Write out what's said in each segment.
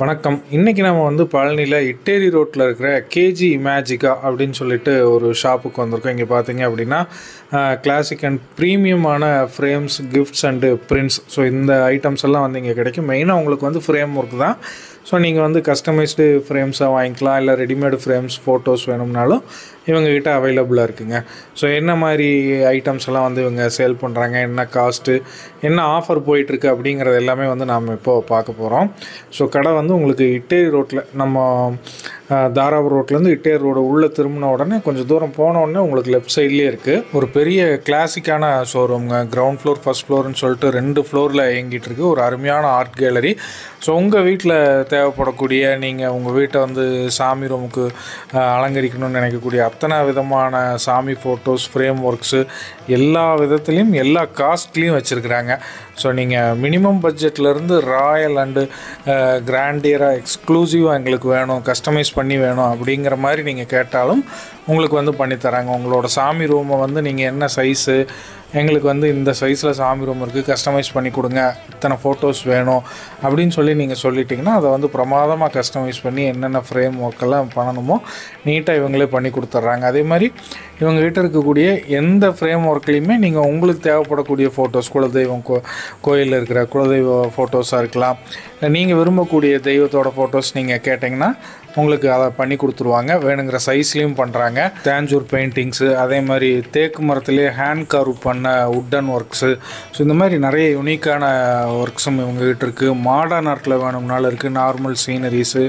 வணக்கம். இன்றைக்கி நம்ம வந்து பழனியில் இட்டேரி ரோட்டில் இருக்கிற கேஜி மேஜிக்கா அப்படின்னு சொல்லிட்டு ஒரு ஷாப்புக்கு வந்திருக்கோம். இங்கே பார்த்தீங்க அப்படின்னா கிளாசிக் அண்ட் ப்ரீமியமான frames, gifts and prints, so இந்த ஐட்டம்ஸ் எல்லாம் வந்து இங்கே கிடைக்கும். மெயினாக உங்களுக்கு வந்து ஃப்ரேம் ஒர்க் தான். ஸோ நீங்கள் வந்து கஸ்டமைஸ்டு ஃப்ரேம்ஸாக வாங்கிக்கலாம், இல்லை ரெடிமேடு ஃப்ரேம்ஸ், ஃபோட்டோஸ் வேணும்னாலும் இவங்ககிட்ட அவைலபிளாக இருக்குங்க. ஸோ என்ன மாதிரி ஐட்டம்ஸ் எல்லாம் வந்து இவங்க சேல் பண்ணுறாங்க, என்ன காஸ்ட்டு, என்ன ஆஃபர் போயிட்டுருக்கு அப்படிங்கிறது எல்லாமே வந்து நாம் இப்போது பார்க்க போகிறோம். ஸோ கடை வந்து உங்களுக்கு இட்டேரி ரோட்டில், நம்ம தாராபுரம் ரோட்லேருந்து இட்டேரி ரோடு உள்ளே திரும்பின உடனே கொஞ்சம் தூரம் போன உடனே உங்களுக்கு லெஃப்ட் சைட்லேயே இருக்குது. ஒரு பெரிய கிளாசிக்கான ஷோரூம்ங்க. கிரவுண்ட் ஃப்ளோர், ஃபஸ்ட் ஃப்ளோர்னு சொல்லிட்டு 2 ஃப்ளோரில் இயங்கிட்டு இருக்குது. ஒரு அருமையான ஆர்ட் கேலரி. ஸோ உங்கள் வீட்டில் தேவைப்படக்கூடிய, நீங்கள் உங்கள் வீட்டை வந்து சாமி ரூமுக்கு அலங்கரிக்கணும்னு நினைக்கக்கூடிய அத்தனை விதமான சாமி ஃபோட்டோஸ், ஃப்ரேம் ஒர்க்ஸு எல்லா விதத்துலேயும் எல்லா காஸ்ட்லேயும் வச்சுருக்குறாங்க. ஸோ நீங்கள் மினிமம் பட்ஜெட்லேருந்து ராயல் அண்டு கிராண்டியராக எக்ஸ்க்ளூசிவாக எங்களுக்கு வேணும், கஸ்டமைஸ் பண்ணி வேணும் அப்படிங்கிற மாதிரி நீங்கள் கேட்டாலும் உங்களுக்கு வந்து பண்ணித்தராங்க. உங்களோட சாமி ரூமை வந்து நீங்கள் என்ன சைஸு, எங்களுக்கு வந்து இந்த சைஸில் சாமி ரூம் இருக்குது, கஸ்டமைஸ் பண்ணி கொடுங்க, இத்தனை ஃபோட்டோஸ் வேணும் அப்படின்னு சொல்லி நீங்கள் சொல்லிட்டிங்கன்னா அதை வந்து பிரமாதமாக கஸ்டமைஸ் பண்ணி என்னென்ன ஃப்ரேம் ஒர்க்கெல்லாம் பண்ணணுமோ நீட்டாக இவங்களே பண்ணி கொடுத்துட்றாங்க. அதே மாதிரி இவங்ககிட்ட இருக்கக்கூடிய எந்த ஃப்ரேம் ஒர்க்லேயுமே நீங்கள் உங்களுக்கு தேவைப்படக்கூடிய ஃபோட்டோஸ், குலதெய்வம் கோயிலில் இருக்கிற குலதெய்வ ஃபோட்டோஸாக இருக்கலாம், இல்லை நீங்கள் விரும்பக்கூடிய தெய்வத்தோட ஃபோட்டோஸ் நீங்கள் கேட்டிங்கன்னா உங்களுக்கு அதை பண்ணி கொடுத்துருவாங்க. வேணுங்கிற சைஸ்லேயும் பண்ணுறாங்க. தேஞ்சூர் பெயிண்டிங்ஸு, அதே மாதிரி தேக்கு மரத்துலேயே ஹேண்ட் கர்வ் பண்ண உட்டன் ஒர்க்ஸு, ஸோ இந்த மாதிரி நிறைய யூனிக்கான ஒர்க்ஸும் இவங்ககிட்ட இருக்குது. மாடர்ன் ஆர்ட்டில் வேணும்னாலும் இருக்குது, நார்மல் சீனரிஸு,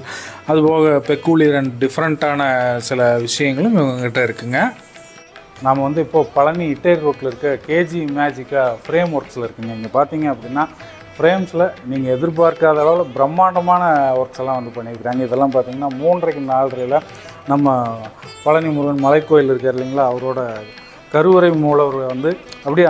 அதுபோக பெக்கூலியர் அண்ட் டிஃப்ரெண்ட்டான சில விஷயங்களும் இவங்ககிட்ட இருக்குங்க. நாம் வந்து இப்போது பழனி இட்டேரி ரோட்டில் இருக்க கேஜி மேஜிக்கா ஃப்ரேம் ஒர்க்ஸில் இருக்குங்க. இங்கே பார்த்தீங்க அப்படின்னா ஃப்ரேம்ஸில் நீங்கள் எதிர்பார்க்காத அளவில் பிரம்மாண்டமான ஒர்க்ஸ் எல்லாம் வந்து பண்ணியிருக்கிறாங்க. இதெல்லாம் பார்த்தீங்கன்னா 3:30 4:30 நம்ம பழனி முருகன் மலைக்கோயில் இருக்கார் இல்லைங்களா, அவரோட கருவறை மூலவர் வந்து அப்படியே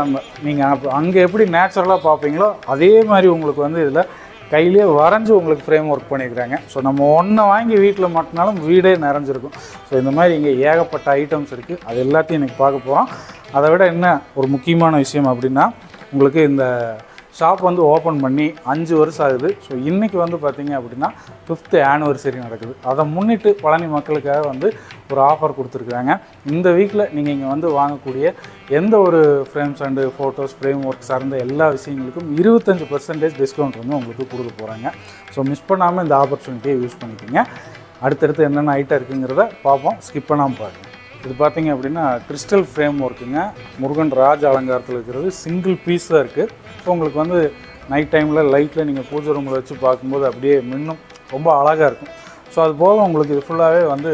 நீங்கள் அங்கே எப்படி நேச்சுரலாக பார்ப்பீங்களோ அதே மாதிரி உங்களுக்கு வந்து இதில் கையிலே வரைஞ்சி உங்களுக்கு ஃப்ரேம் ஒர்க் பண்ணியிருக்கிறாங்க. ஸோ நம்ம ஒன்றை வாங்கி வீட்டில் மாட்டினாலும் வீடே நிறைஞ்சிருக்கும். ஸோ இந்த மாதிரி இங்கே ஏகப்பட்ட ஐட்டம்ஸ் இருக்குது. அது எல்லாத்தையும் இன்றைக்கி பார்க்க போகிறோம். அதை விட என்ன ஒரு முக்கியமான விஷயம் அப்படின்னா, உங்களுக்கு இந்த ஷாப் வந்து ஓப்பன் பண்ணி 5 வருஷம் ஆகுது. ஸோ இன்றைக்கி வந்து பார்த்திங்க அப்படின்னா 5th ஆனிவர்சரி நடக்குது. அதை முன்னிட்டு பழனி மக்களுக்காக வந்து ஒரு ஆஃபர் கொடுத்துருக்குறாங்க. இந்த வீக்கில் நீங்கள் இங்கே வந்து வாங்கக்கூடிய எந்த ஒரு frames and photos, frame work சார்ந்த எல்லா விஷயங்களுக்கும் 25% டிஸ்கவுண்ட் வந்து உங்களுக்கு கொடுக்க போகிறாங்க. ஸோ மிஸ் பண்ணாமல் இந்த ஆப்பர்ச்சுனிட்டியை யூஸ் பண்ணிக்கோங்க. அடுத்தடுத்து என்னென்ன ஐட்டம் இருக்குங்கிறத பார்ப்போம், ஸ்கிப் பண்ணாமல் பாருங்கள். இது பார்த்திங்க அப்படின்னா கிறிஸ்டல் ஃப்ரேம் ஒர்க்குங்க. முருகன் ராஜ அலங்காரத்தில் இருக்கிறது, சிங்கிள் பீஸ் தான் இருக்குது. ஸோ உங்களுக்கு வந்து நைட் டைமில் லைட்டில் நீங்கள் பூஜை ரூமில் வச்சு பார்க்கும்போது அப்படியே மின்னும், ரொம்ப அழகாக இருக்கும். ஸோ அது போக உங்களுக்கு இது ஃபுல்லாகவே வந்து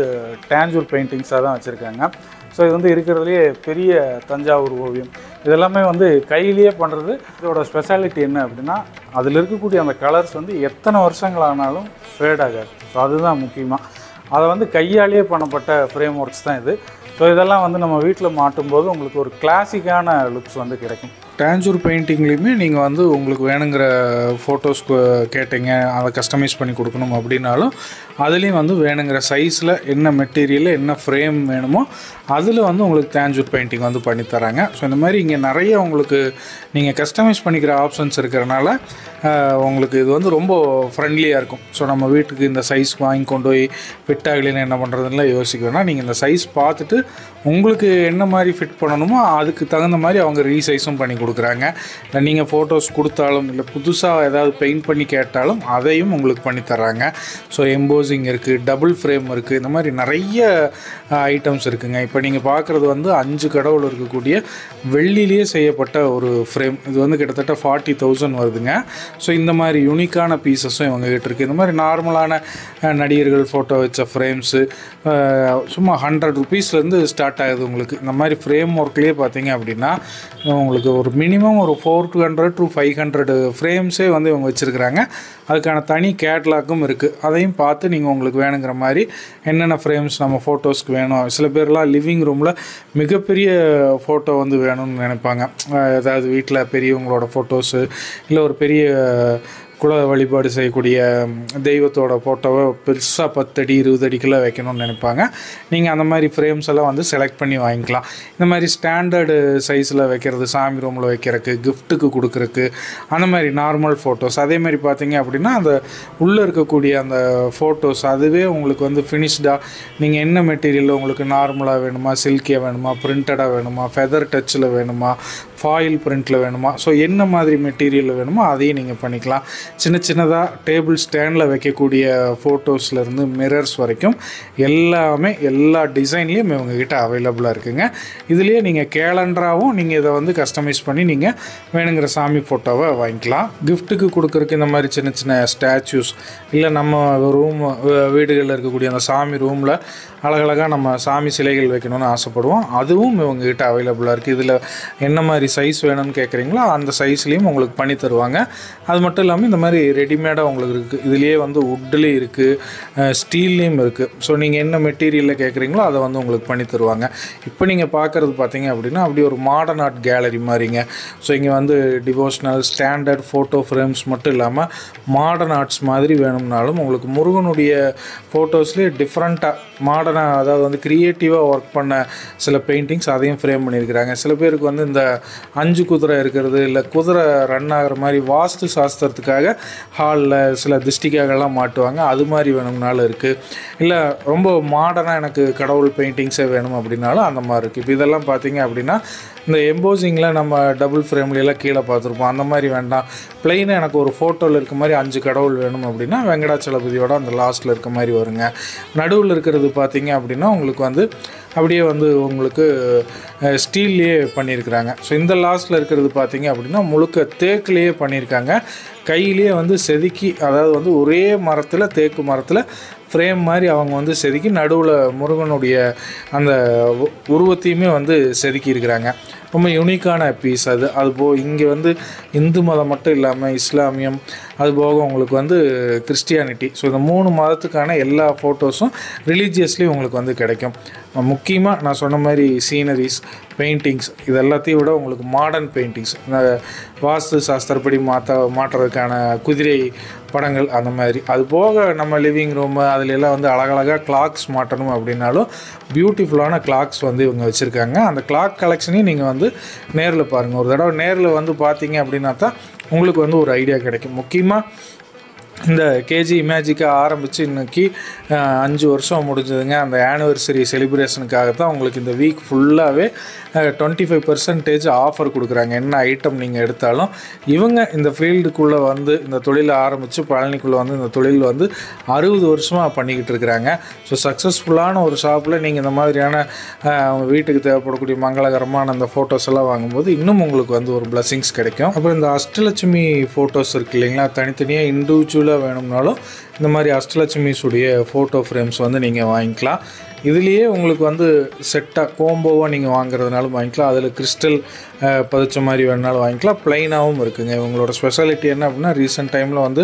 டேஞ்சூர் பெயிண்டிங்ஸாக தான் வச்சுருக்காங்க. ஸோ இது வந்து இருக்கிறதுலையே பெரிய தஞ்சாவூர் ஓவியம். இதெல்லாமே வந்து கையிலேயே பண்ணுறது. இதோட ஸ்பெஷாலிட்டி என்ன அப்படின்னா, அதில் இருக்கக்கூடிய அந்த கலர்ஸ் வந்து எத்தனை வருஷங்கள் ஆனாலும் ஃபேட் ஆகாது. ஸோ அதுதான் முக்கியமாக. அதை வந்து கையாலேயே பண்ணப்பட்ட ஃப்ரேம் ஒர்க்ஸ் தான் இது. ஸோ இதெல்லாம் வந்து நம்ம வீட்டில் மாட்டும்போது உங்களுக்கு ஒரு கிளாசிக்கான லுக்ஸ் வந்து கிடைக்கும். டேஞ்சூர் பெயிண்டிங்லேயுமே நீங்கள் வந்து உங்களுக்கு வேணுங்கிற ஃபோட்டோஸ் கேட்டிங்க, அதை கஸ்டமைஸ் பண்ணி கொடுக்கணும் அப்படின்னாலும் அதுலேயும் வந்து வேணுங்கிற சைஸில் என்ன மெட்டீரியல், என்ன ஃப்ரேம் வேணுமோ அதில் வந்து உங்களுக்கு டேஞ்சூர் பெயிண்டிங் வந்து பண்ணித்தராங்க. ஸோ இந்த மாதிரி இங்கே நிறைய உங்களுக்கு நீங்கள் கஸ்டமைஸ் பண்ணிக்கிற ஆப்ஷன்ஸ் இருக்கிறனால உங்களுக்கு இது வந்து ரொம்ப ஃப்ரெண்ட்லியாக இருக்கும். ஸோ நம்ம வீட்டுக்கு இந்த சைஸ் வாங்கி கொண்டு போய் ஃபிட் ஆகலைன்னு என்ன பண்ணுறதுலாம் யோசிக்க வேணாம். நீங்கள் இந்த சைஸ் பார்த்துட்டு உங்களுக்கு என்ன மாதிரி ஃபிட் பண்ணணுமோ அதுக்கு தகுந்த மாதிரி அவங்க ரீசைஸும் பண்ணி கொடுக்குறாங்க. இல்லை நீங்கள் ஃபோட்டோஸ் கொடுத்தாலும், இல்லை புதுசாக ஏதாவது பெயிண்ட் பண்ணி கேட்டாலும் அதையும் உங்களுக்கு பண்ணித்தராங்க. ஸோ எம்போசிங் இருக்குது, டபுள் ஃப்ரேம் இருக்குது, இந்த மாதிரி நிறைய ஐட்டம்ஸ் இருக்குதுங்க. இப்போ நீங்கள் பார்க்குறது வந்து 5 கடவுள் இருக்கக்கூடிய வெள்ளிலேயே செய்யப்பட்ட ஒரு ஃப்ரேம். இது வந்து கிட்டத்தட்ட 40,000 வருதுங்க. ஸோ இந்த மாதிரி யூனிக்கான பீசஸும் இவங்ககிட்ட இருக்குது. இந்த மாதிரி நார்மலான நடிகர்கள் ஃபோட்டோ வச்ச ஃப்ரேம்ஸு சும்மா 100 rupeesலேருந்து ஸ்டார்ட் ஆகுது. உங்களுக்கு இந்த மாதிரி ஃப்ரேம் ஒர்க்லேயே பார்த்தீங்க அப்படின்னா உங்களுக்கு ஒரு மினிமம் ஒரு 400 to 500 ஃப்ரேம்ஸே வந்து இவங்க வச்சுருக்கிறாங்க. அதுக்கான தனி கேட்லாக்கும் இருக்குது. அதையும் பார்த்து நீங்கள் உங்களுக்கு வேணுங்கிற மாதிரி என்னென்ன ஃப்ரேம்ஸ் நம்ம ஃபோட்டோஸ்க்கு வேணும். சில பேர்லாம் லிவிங் ரூமில் மிகப்பெரிய ஃபோட்டோ வந்து வேணும்னு நினைப்பாங்க. ஏதாவது வீட்டில் பெரியவங்களோட ஃபோட்டோஸு, இல்லை ஒரு பெரிய குல வழிபாடு செய்யக்கூடிய தெய்வத்தோட ஃபோட்டோவை பெருசாக 10 அடி 20 அடிக்குள்ளே வைக்கணும்னு நினைப்பாங்க. நீங்கள் அந்த மாதிரி ஃப்ரேம்ஸ் எல்லாம் வந்து செலக்ட் பண்ணி வாங்கிக்கலாம். இந்த மாதிரி ஸ்டாண்டர்டு சைஸில் வைக்கிறது, சாமி ரூமில் வைக்கிறதுக்கு, கிஃப்ட்டுக்கு கொடுக்குறக்கு, அந்த மாதிரி நார்மல் ஃபோட்டோஸ். அதேமாதிரி பார்த்தீங்க அப்படின்னா அந்த உள்ளே இருக்கக்கூடிய அந்த ஃபோட்டோஸ் அதுவே உங்களுக்கு வந்து ஃபினிஷ்டாக நீங்கள் என்ன மெட்டீரியல் உங்களுக்கு நார்மலாக வேணுமா, சில்கியாக வேணுமா, பிரிண்டடாக வேணுமா, ஃபெதர் டச்சில் வேணுமா, ஃபாயில் பிரிண்டில் வேணுமா, ஸோ என்ன மாதிரி மெட்டீரியலில் வேணுமோ அதையும் நீங்கள் பண்ணிக்கலாம். சின்ன சின்னதாக டேபிள் ஸ்டாண்டில் வைக்கக்கூடிய ஃபோட்டோஸ்லேருந்து மிரர்ஸ் வரைக்கும் எல்லாமே எல்லா டிசைன்லேயும் இவங்ககிட்ட அவைலபிளாக இருக்குங்க. இதுலேயே நீங்கள் கேலண்டராகவும் நீங்கள் இதை வந்து கஸ்டமைஸ் பண்ணி நீங்கள் வேணுங்கிற சாமி ஃபோட்டோவை வாங்கிக்கலாம். கிஃப்ட்டுக்கு கொடுக்குறக்கு இந்த மாதிரி சின்ன சின்ன ஸ்டாச்சூஸ், இல்லை நம்ம வீடுகளில் இருக்கக்கூடிய அந்த சாமி ரூமில் அழகழகாக நம்ம சாமி சிலைகள் வைக்கணும்னு ஆசைப்படுவோம், அதுவும் இவங்ககிட்ட அவைலபிளாக இருக்குது. இதில் என்ன மாதிரி சைஸ் வேணும்னு கேட்குறீங்களோ அந்த சைஸ்லேயும் உங்களுக்கு பண்ணி தருவாங்க. அது மட்டும் இல்லாமல் இந்த மாதிரி ரெடிமேடாக உங்களுக்கு இருக்குது. இதுலேயே வந்து வுட்லேயும் இருக்குது, ஸ்டீல்லேயும் இருக்குது. ஸோ நீங்கள் என்ன மெட்டீரியலில் கேட்குறீங்களோ அதை வந்து உங்களுக்கு பண்ணி தருவாங்க. இப்போ நீங்கள் பார்க்குறது பார்த்தீங்க அப்படின்னா அப்படி ஒரு மாடர்ன் ஆர்ட் கேலரி மாதிரிங்க. ஸோ இங்கே வந்து டிவோஷனல் ஸ்டாண்டர்ட் ஃபோட்டோ ஃப்ரேம்ஸ் மட்டும் இல்லாமல் மாடர்ன் ஆர்ட்ஸ் மாதிரி வேணும்னாலும் உங்களுக்கு முருகனுடைய ஃபோட்டோஸ்லேயே டிஃப்ரெண்ட்டாக மாடர்னாக, அதாவது வந்து க்ரியேட்டிவாக ஒர்க் பண்ண சில பெயிண்டிங்ஸ் அதையும் ஃப்ரேம் பண்ணியிருக்கிறாங்க. சில பேருக்கு வந்து இந்த 5 குதிரை இருக்கிறது, இல்லை குதிரை ரன் ஆகிற மாதிரி வாஸ்து சாஸ்திரத்துக்காக ஹாலில் சில திஷ்டிக்காகலாம் மாட்டுவாங்க, அது மாதிரி வேணும்னாலும் இருக்குது. இல்லை ரொம்ப மாடர்னாக எனக்கு கடவுள் பெயிண்டிங்ஸே வேணும் அப்படின்னாலும் அந்த மாதிரி இருக்குது. இப்போ இதெல்லாம் பார்த்தீங்க அப்படின்னா இந்த எம்போசிங்கில் நம்ம டபுள் ஃப்ரேம்லாம் கீழே பார்த்துருப்போம், அந்த மாதிரி வேண்டாம், ப்ளைனாக எனக்கு ஒரு ஃபோட்டோவில் இருக்க மாதிரி 5 கடவுள் வேணும் அப்படின்னா வெங்கடாச்சலபதியோட அந்த லாஸ்ட்டில் இருக்க மாதிரி வருங்க. நடுவில் இருக்கிறது பார்த்தீங்க அப்படின்னா உங்களுக்கு வந்து அப்படியே வந்து உங்களுக்கு ஸ்டீல்லையே பண்ணியிருக்கிறாங்க. ஸோ இந்த லாஸ்ட்டில் இருக்கிறது பார்த்தீங்க அப்படின்னா முழுக்க தேக்குலேயே பண்ணியிருக்காங்க. கையிலேயே வந்து செதுக்கி, அதாவது வந்து ஒரே மரத்தில், தேக்கு மரத்தில் ஃப்ரேம் மாதிரி அவங்க வந்து செதுக்கி நடுவில் முருகனுடைய அந்த உருவத்தையுமே வந்து செதுக்கி இருக்கிறாங்க. ரொம்ப யூனிக்கான பீஸ் அது. அதுபோக இங்கே வந்து இந்து மதம் மட்டும் இல்லாமல் இஸ்லாமியம், அதுபோக உங்களுக்கு வந்து கிறிஸ்டியானிட்டி, ஸோ இந்த 3 மதத்துக்கான எல்லா ஃபோட்டோஸும் ரிலீஜியஸ்லேயும் உங்களுக்கு வந்து கிடைக்கும். முக்கியமாக நான் சொன்ன மாதிரி சீனரிஸ், பெயிண்டிங்ஸ், இது எல்லாத்தையும் விட உங்களுக்கு மாடர்ன் பெயிண்டிங்ஸ், இந்த வாஸ்து சாஸ்திரப்படி மாற்றுறதுக்கான குதிரை படங்கள் அந்த மாதிரி. அது போக நம்ம லிவிங் ரூமு அதிலெல்லாம் வந்து அழகழகாக கிளாக்ஸ் மாட்டணும் அப்படின்னாலும் பியூட்டிஃபுல்லான கிளாக்ஸ் வந்து இவங்க வச்சுருக்காங்க. அந்த கிளாக் கலெக்ஷனையும் நீங்கள் வந்து நேரில் பாருங்கள். ஒரு தடவை நேரில் வந்து பார்த்தீங்க அப்படின்னா தான் உங்களுக்கு வந்து ஒரு ஐடியா கிடைக்கும். முக்கியமாக இந்த கேஜி இமேஜிக்கை ஆரம்பித்து இன்றைக்கி 5 வருஷம் முடிஞ்சதுங்க. அந்த ஆனிவர்சரி செலிப்ரேஷனுக்காக தான் உங்களுக்கு இந்த வீக் ஃபுல்லாகவே 25% ஆஃபர் கொடுக்குறாங்க. என்ன ஐட்டம் நீங்கள் எடுத்தாலும் இவங்க இந்த ஃபீல்டுக்குள்ளே வந்து இந்த தொழிலை ஆரம்பித்து பழனிக்குள்ளே வந்து இந்த தொழில் வந்து 60 வருஷமாக பண்ணிக்கிட்டு இருக்கிறாங்க. ஸோ சக்ஸஸ்ஃபுல்லான ஒரு ஷாப்பில் நீங்கள் இந்த மாதிரியான வீட்டுக்கு தேவைப்படக்கூடிய மங்களகரமான அந்த ஃபோட்டோஸ் எல்லாம் வாங்கும்போது இன்னும் உங்களுக்கு வந்து ஒரு பிளஸிங்ஸ் கிடைக்கும். அப்புறம் இந்த அஷ்டலட்சுமி ஃபோட்டோஸ் இருக்குது இல்லைங்களா, தனித்தனியாக இண்டிவிஜுவலாக வேணும்னாலும் இந்த மாதிரி அஷ்டலட்சுமிஸுடைய ஃபோட்டோ ஃப்ரேம்ஸ் வந்து நீங்கள் வாங்கிக்கலாம். இதுலேயே உங்களுக்கு வந்து செட்டாக கோம்போவாக நீங்கள் வாங்குறதுனாலும் வாங்கிக்கலாம். அதில் கிறிஸ்டல் பதிச்ச மாதிரி வேணுனாலும் வாங்கிக்கலாம். ப்ளைனாகவும் இருக்குங்க. இவங்களோட ஸ்பெஷாலிட்டி என்ன அப்படின்னா ரீசெண்ட் டைமில் வந்து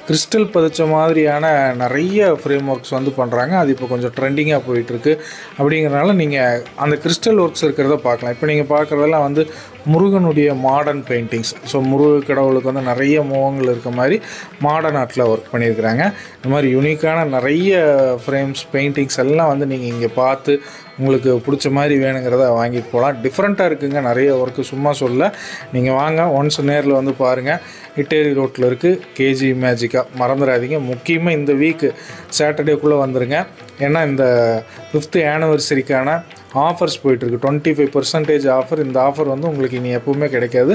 கிறிஸ்டல் பதிச்ச மாதிரியான நிறைய ஃப்ரேம் ஒர்க்ஸ் வந்து பண்ணுறாங்க. அது இப்போ கொஞ்சம் ட்ரெண்டிங்காக போயிட்டுருக்கு. அப்படிங்கிறனால நீங்கள் அந்த கிறிஸ்டல் ஒர்க்ஸ் இருக்கிறத பார்க்கலாம். இப்போ நீங்கள் பார்க்குறதெல்லாம் வந்து முருகனுடைய மாடர்ன் பெயிண்டிங்ஸ். ஸோ முருக கடவுளுக்கு வந்து நிறைய முகங்கள் இருக்க மாதிரி மாடர்ன் ஆர்ட்டில் ஒர்க் பண்ணியிருக்கிறாங்க. இந்த மாதிரி யூனிக்கான நிறைய ஃப்ரேம்ஸ், பெயிண்டிங்ஸ் எல்லாம் வந்து நீங்கள் இங்கே பார்த்து உங்களுக்கு பிடிச்ச மாதிரி வேணுங்கிறத வாங்கிட்டு போகலாம். டிஃப்ரெண்ட்டாக இருக்குங்க நிறைய ஒர்க்கு, சும்மா சொல்ல. நீங்கள் வாங்க, ஒன்ஸ் நேரில் வந்து பாருங்கள். இட்டேரி ரோட்டில் இருக்குது கேஜி இமேஜிக்கா, மறந்துடாதீங்க. முக்கியமாக இந்த வீக்கு சாட்டர்டேக்குள்ளே வந்துடுங்க. ஏன்னா இந்த 5th ஆனிவர்சரிக்கான ஆஃபர்ஸ் போயிட்டுருக்கு. 25% ஆஃபர். இந்த ஆஃபர் வந்து உங்களுக்கு இனி எப்பவுமே கிடைக்காது,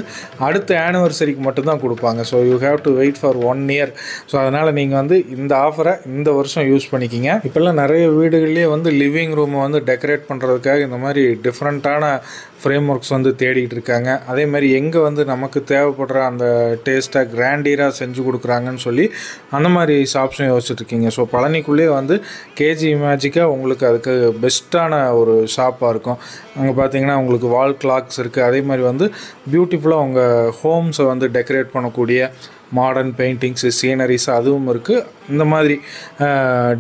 அடுத்த ஆனிவர்சரிக்கு மட்டும்தான் கொடுப்பாங்க. So you have to wait for 1 year. So அதனால் நீங்கள் வந்து இந்த ஆஃபரை இந்த வருஷம் யூஸ் பண்ணிக்கிங்க. இப்போல்லாம் நிறைய வீடுகள்லேயே வந்து லிவிங் ரூமை வந்து டெக்கரேட் பண்ணுறதுக்காக இந்த மாதிரி டிஃப்ரெண்ட்டான ஃப்ரேம் ஒர்க்ஸ் வந்து தேடிட்டு இருக்காங்க. அதே மாதிரி எங்கே வந்து நமக்கு தேவைப்படுற அந்த டேஸ்ட்டாக கிராண்டியராக செஞ்சு கொடுக்குறாங்கன்னு சொல்லி அந்த மாதிரி ஷாப்ஸும் யோசிச்சுட்ருக்கீங்க. ஸோ பழனிக்குள்ளேயே வந்து கேஜி இமேஜிக்கா உங்களுக்கு அதுக்கு பெஸ்ட்டான ஒரு ஷாப்பாக இருக்கும். அங்கே பார்த்தீங்கன்னா உங்களுக்கு வால் கிளாக்ஸ் இருக்குது. அதே மாதிரி வந்து பியூட்டிஃபுல்லாக உங்கள் ஹோம்ஸை வந்து டெக்கரேட் பண்ணக்கூடிய மாடர்ன் பெயிண்டிங்ஸு, சீனரிஸ் அதுவும் இருக்குது. இந்த மாதிரி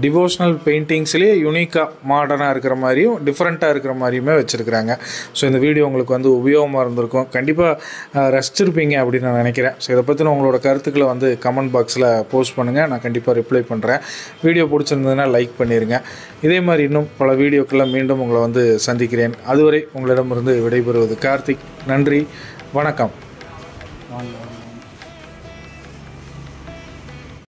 டிவோஷனல் பெயிண்டிங்ஸ்லேயே யூனிக்காக மாடர்னாக இருக்கிற மாதிரியும் டிஃப்ரெண்ட்டாக இருக்கிற மாதிரியுமே வச்சுருக்குறாங்க. ஸோ இந்த வீடியோ உங்களுக்கு வந்து உபயோகமாக இருந்திருக்கும், கண்டிப்பாக ரசிச்சிருப்பீங்க அப்படின்னு நான் நினைக்கிறேன். ஸோ இதை பற்றின உங்களோட கருத்துக்களை வந்து கமெண்ட் பாக்ஸில் போஸ்ட் பண்ணுங்கள், நான் கண்டிப்பாக ரிப்ளை பண்ணுறேன். வீடியோ பிடிச்சிருந்ததுன்னா லைக் பண்ணிடுங்க. இதே மாதிரி இன்னும் பல வீடியோக்கெல்லாம் மீண்டும் உங்களை வந்து சந்திக்கிறேன். அதுவரை உங்களிடமிருந்து விடைபெறுவது கார்த்திக். நன்றி, வணக்கம்.